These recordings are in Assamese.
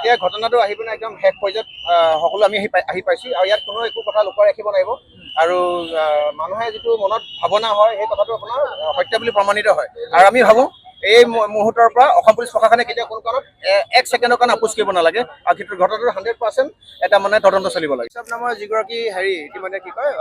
এতিয়া ঘটনাটো আহি পিনে একদম শেষ পৰ্যায়ত সকলো আমি আহি পাইছোঁ আৰু ইয়াত কোনো একো কথা লুকুৱাই ৰাখিব নোৱাৰিব আৰু মানুহে যিটো মনত ভাৱনা হয় সেই কথাটো আপোনাৰ সত্য বুলি প্ৰমাণিত হয় আৰু আমি ভাবোঁ এই মুহূৰ্তৰ পৰা অসম পুলিচ প্ৰশাসনে কেতিয়াও কোনো কাৰণত এক ছেকেণ্ডৰ কাৰণে আপোচ কৰিব নালাগে আৰু কিন্তু ঘটনাটোৰ 100% এটা মানে তদন্ত চলিব লাগে। চব নামৰ যিগৰাকী ইতিমধ্যে কি কয়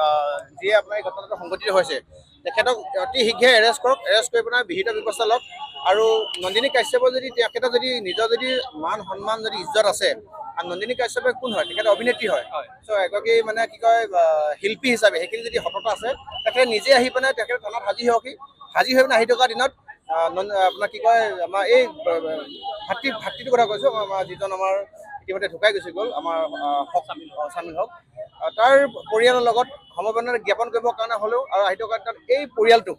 যিয়ে আপোনাৰ এই ঘটনাটো সংঘটিত হৈছে তেখেতক অতি শীঘ্ৰে এৰেষ্ট কৰক, এৰেষ্ট কৰি পেলাই বিহিত ব্যৱস্থা লওক আৰু নন্দিনী কাশ্যপৰ যদি তেখেতৰ যদি নিজৰ যদি মান সন্মান যদি ইজ্জত আছে আৰু নন্দিনী কাশ্যপে কোন হয় তেখেত অভিনেত্ৰী হয় চ' এগৰাকী মানে কি কয় শিল্পী হিচাপে সেইখিনি যদি সততা আছে তেখেতে নিজে আহি পেলাই তেখেত থানাত হাজিৰ হৈ পিনে আহি থকা দিনত আপোনাৰ কি কয় আমাৰ এই ভাতৃটোৰ কথা কৈছোঁ আমাৰ যিজন আমাৰ ইতিমধ্যে ঢুকাই গুচি গ'ল আমাৰ চামিল হক তাৰ পৰিয়ালৰ লগত সমবেদনা জ্ঞাপন কৰিবৰ কাৰণে হ'লেও আৰু আহি থকা দিনত এই পৰিয়ালটোক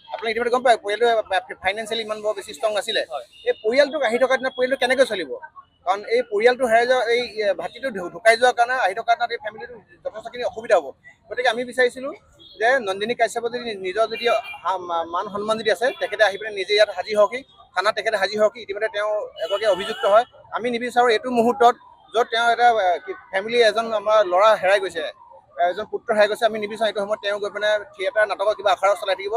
আপুনি ইতিমধ্যে গম পায় পৰিয়ালটো ফাইনেন্সিয়েলি ইমান বৰ বেছি ষ্ট্ৰং নাছিলে এই পৰিয়ালটোক আহি থকা দিনত পৰিয়ালটো কেনেকৈ চলিব কাৰণ এই পৰিয়ালটো হেৰাই যোৱা এই ভাতৃটো ঢুকাই যোৱাৰ কাৰণে আহি থকা দিনত এই ফেমিলিটো যথেষ্টখিনি অসুবিধা হ'ব গতিকে আমি বিচাৰিছিলোঁ যে নন্দিনী কাশ্যপৰ যদি নিজৰ যদি মান সন্মান যদি আছে তেখেতে আহি পিনে নিজে ইয়াত হাজিৰ হওকহি থানাত তেখেতে হাজিৰ হওকহি ইতিমধ্যে তেওঁ এগৰাকী অভিযুক্ত হয় আমি নিবিচাৰোঁ এইটো মুহূৰ্তত য'ত তেওঁ এটা ফেমিলি এজন আমাৰ ল'ৰা হেৰাই গৈছে এজন পুত্ৰ হেৰাই গৈছে আমি নিবিচাৰোঁ এইটো সময়ত তেওঁ গৈ পিনে থিয়েটাৰ নাটকৰ কিবা আখৰা চলাই থাকিব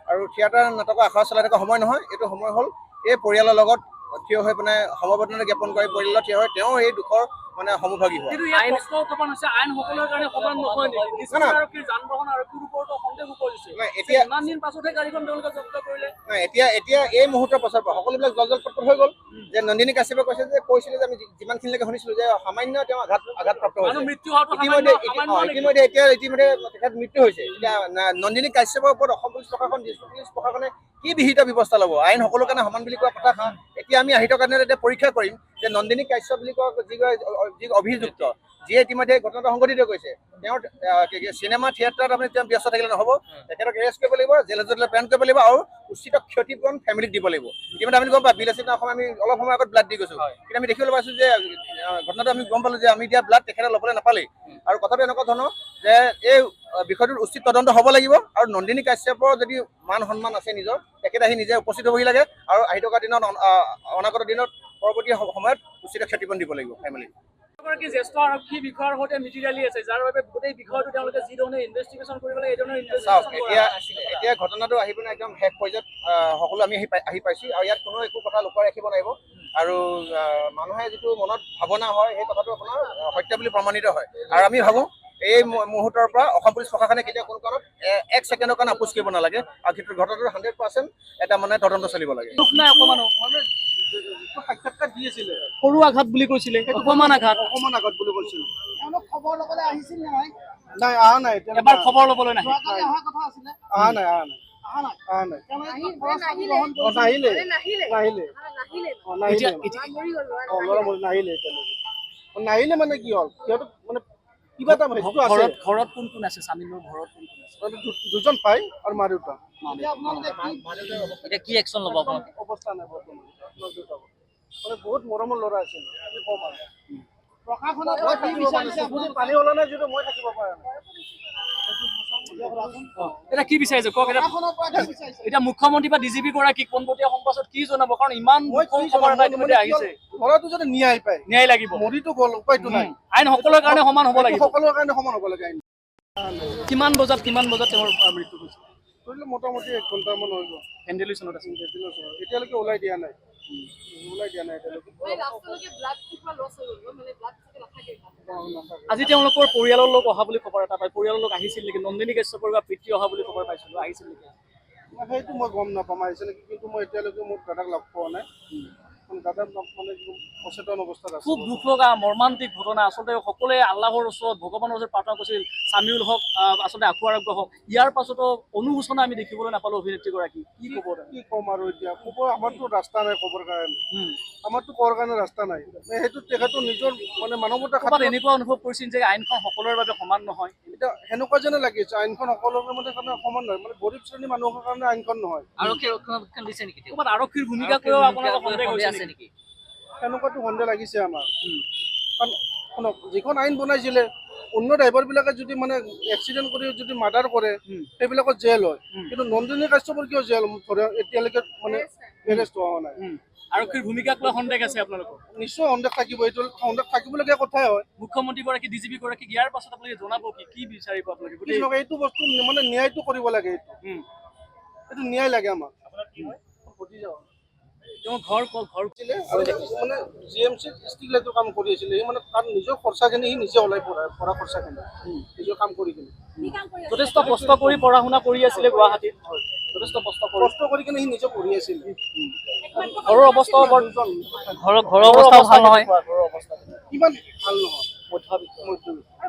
আৰু থিয়েটাৰ নাটকৰ আখৰা চলাই থকা সময় নহয় এইটো সময় হ'ল এই পৰিয়ালৰ লগত থিয় হৈ পিনে সমবেদনা জ্ঞাপন কৰি পৰিয়ালত থিয় হৈ তেওঁ এই দুখৰ মানে সমভাগী হয় এতিয়া এই মুহূৰ্তৰ পাছৰ পৰা সকলোবিলাক জলপট হৈ গ'ল যে নন্দিনী কাশ্যপে কৈছিলে যে আমি যিমানখিনিলৈকে শুনিছিলোঁ যে সামান্য তেওঁ আঘাতপ্ৰাপ্ত হৈছে ইতিমধ্যে তেখেত মৃত্যু হৈছে এতিয়া নন্দিনী কাশ্যপৰ ওপৰত অসম পুলিচ প্ৰশাসনে কি বিহিত ব্যৱস্থা ল'ব আইন সকলো কাৰণে সমান বুলি কোৱা কথা এতিয়া আমি আহি থকা দিনত এতিয়া পৰীক্ষা কৰিম যে নন্দিনী কাশ্যপ বুলি কোৱা যি অভিযুক্ত যিয়ে ইতিমধ্যে ঘটনাটো সংঘটিত কৰিছে তেওঁৰ চিনেমা থিয়েটাৰত আপুনি তেওঁ ব্যস্ত থাকিলে নহ'ব তেখেতক এৰেষ্ট কৰিব লাগিব জেলত প্ৰেৰণ কৰিব লাগিব আৰু উচিত ক্ষতিপূৰণ ফেমিলিক দিব লাগিব ইতিমধ্যে আমি গম পাওঁ বিলাসী অসম আমি অলপ সময় আগত ব্লাড দি গৈছোঁ কিন্তু আমি দেখিবলৈ পাইছোঁ যে ঘটনাটো আমি গম পালোঁ যে আমি দিয়া ব্লাড তেখেতে ল'বলৈ নাপালেই আৰু কথাটো এনেকুৱা ধৰণৰ যে এই বিষয়টোৰ উচিত তদন্ত হ'ব লাগিব আৰু নন্দিনী কাশ্যপৰ যদি মান সন্মান আছে নিজৰ তেখেতে আহি নিজে উপস্থিত হ'বহি লাগে আৰু আহি থকা দিনত অনাগত দিনত পৰৱৰ্তী সময়ত উচিত ক্ষতিপূৰণ দিব লাগিব ফেমিলিক জ্যেষ্ঠ আৰক্ষী বিষয়াৰ সৈতে মিতি ৰালি আছে যাৰ বাবে গোটেই বিষয়টো তেওঁলোকে যি ধৰণে ইনভেষ্টিগেশ্যন কৰিব লাগে এই ধৰণৰ এতিয়া ঘটনাটো আহি পিনে একদম শেষ পৰ্যায়ত সকলো আমি আহি পাইছোঁ আৰু ইয়াত কোনো একো কথা লুকুৱাই ৰাখিব নোৱাৰিব আৰু মানুহে যিটো মনত ভাৱনা হয় সেই কথাটো আপোনাৰ সত্য বুলি প্ৰমাণিত হয় আৰু আমি ভাবোঁ এই মুহূৰ্তৰ পৰা অসম পুলিচ প্ৰশাসনে কেতিয়াও কোনো কাৰণত এক ছেকেণ্ডৰ কাৰণে আপোচ কৰিব নালাগে আৰু কিন্তু ঘটনাটোৰ 100% এটা মানে তদন্ত চলিব লাগে সাক্ষাৎকাৰ দি আছিলে সৰু আঘাত বুলি কৈছিলে অকমান আঘাত বুলি কৈছিল খবৰ ল'বলৈ আহিছিল নহয় নাই অহা নাই এবাৰ খবৰ ল'বলৈ নাহে অহা নাই নাহিলে মানে কি হ'ল সিহঁতক মানে কিবা এটা ঘৰত কোন কোন আছে চামিলৰ ঘৰত কোন কোন আছে দুজন ভাই আৰু মা দেউতা এতিয়া কি একশ্যন ল'ব আপোনালোকে অৱস্থা নাই বৰ্তমান মানে বহুত মৰমৰ ল'ৰা আছিল কম আৰু পানী ওলোৱা নাই যিটো মই থাকিব পৰা নাই এতিয়া কি বিচাৰিছে কওক এতিয়া মুখ্যমন্ত্ৰী বা ডিজিপি গৰাকী পোনপটীয়া সম্পাদত কি জনাব কাৰণ ইমান আহিছে ল'ৰাটো যদি ন্যায় লাগিব মৰিতো গ'ল উপায়তো নাই আইন সকলোৰে কাৰণে সমান হ'ব লাগিব সকলোৰে কাৰণে সমান হ'ব লাগে কিমান বজাত তেওঁৰ মৃত্যু হৈছে মোটামুটি 1 ঘণ্টামান হৈ গ'ল ভেণ্টিলেশ্যনত আছে এতিয়ালৈকে ওলাই দিয়া নাই আজি তেওঁলোকৰ পৰিয়ালৰ লোক অহা বুলি খবৰ এটা পাই পৰিয়ালৰ লোক আহিছিল নেকি নন্দিনী কাশ্যপৰ বা পিতৃ অহা বুলি খবৰ পাইছিলোঁ আহিছিল নেকি সেইটো মই গম নাপাম আহিছে নেকি কিন্তু মই এতিয়ালৈকে মোৰ দাদাক লগ পোৱা নাই দাদা মানে সচেতন অৱস্থাত আছে খুব দুখ লগা মৰ্মান্তিক ঘটনা আচলতে সকলোৱে আল্লাহৰ ওচৰত ভগৱানৰ ওচৰত প্ৰাৰ্থনা কৰিছিল চামিউল হক আচলতে আশু আৰোগ্য হওক ইয়াৰ পাছতো অনুশোচনা আমি দেখিবলৈ নাপালোঁ অভিনেত্ৰীগৰাকী কি ক'ম আৰু এতিয়া ক'ব আমাৰতো ৰাস্তা নাই ক'বৰ কাৰণে আমাৰতো কোৱাৰ কাৰণে ৰাস্তা নাই সেইটো তেখেতৰ নিজৰ মানে মানৱতা খাতত এনেকুৱা অনুভৱ কৰিছিল যে আইনখন সকলোৰে বাবে সমান নহয় এতিয়া সেনেকুৱা যেনে লাগিছে আইনখন সকলোৰে মানে সমান নহয় মানে গৰীব শ্ৰেণীৰ মানুহৰ কাৰণে আইনখন নহয় আৰক্ষীৰ ভূমিকা কৰিও আপোনালোকৰ সন্দেহ হৈছে নেকি সেনেকুৱাটো সন্দেহ লাগিছে আমাৰ কাৰণ শুনক যিখন আইন বনাইছিলে অন্য ড্ৰাইভাৰবিলাকে যদি মানে এক্সিডেণ্ট কৰি যদি মাৰ্ডাৰ কৰে সেইবিলাকত জেল হয় কিন্তু নন্দিনী কাশ্যপৰ কিয় জেল ধৰে এতিয়ালৈকে মানে এৰেষ্ট হোৱা নাই। আৰক্ষীৰ ভূমিকাক লৈ সন্দেহ আছে আপোনালোকৰ? নিশ্চয় সন্দেহ থাকিব, এইটো সন্দেহ থাকিবলগীয়া কথাই হয়। মুখ্যমন্ত্ৰীগৰাকী ডিজিপি গৰাকী ইয়াৰ পাছত আপোনালোকে জনাব কি বিচাৰিব আপোনালোকে গোটেই? কিন্তু এইটো বস্তু মানে ন্যায়টো কৰিব লাগে, এইটো ন্যায় লাগে আমাক। তেওঁ ঘৰ ঘৰ আছিলে আৰু মানে GMC-ত ষ্ট্ৰীট লাইটৰ কাম কৰি আছিলে। সি মানে তাৰ নিজৰ খৰচাখিনি সি নিজে ওলাই পঢ়া খৰচাখিনি নিজৰ কাম কৰি কিনে যথেষ্ট কষ্ট কৰি পঢ়া শুনা কৰি আছিলে গুৱাহাটীত, যথেষ্ট কষ্ট কৰি কিনে সি নিজে পঢ়ি আছিলে। ঘৰৰ অৱস্থাও ঘৰৰ অৱস্থাও ভাল নহয়। কিমান ভাল নহয়, মধ্যবিত্ত।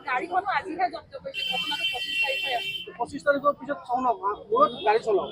গাড়ীখনো আজিহে জব্দ কৰিছে, ঘটনাটো 25 তাৰিখে আছে। 25 তাৰিখৰ পিছত চাওঁ ন, মূৰত গাড়ী চলাওঁ।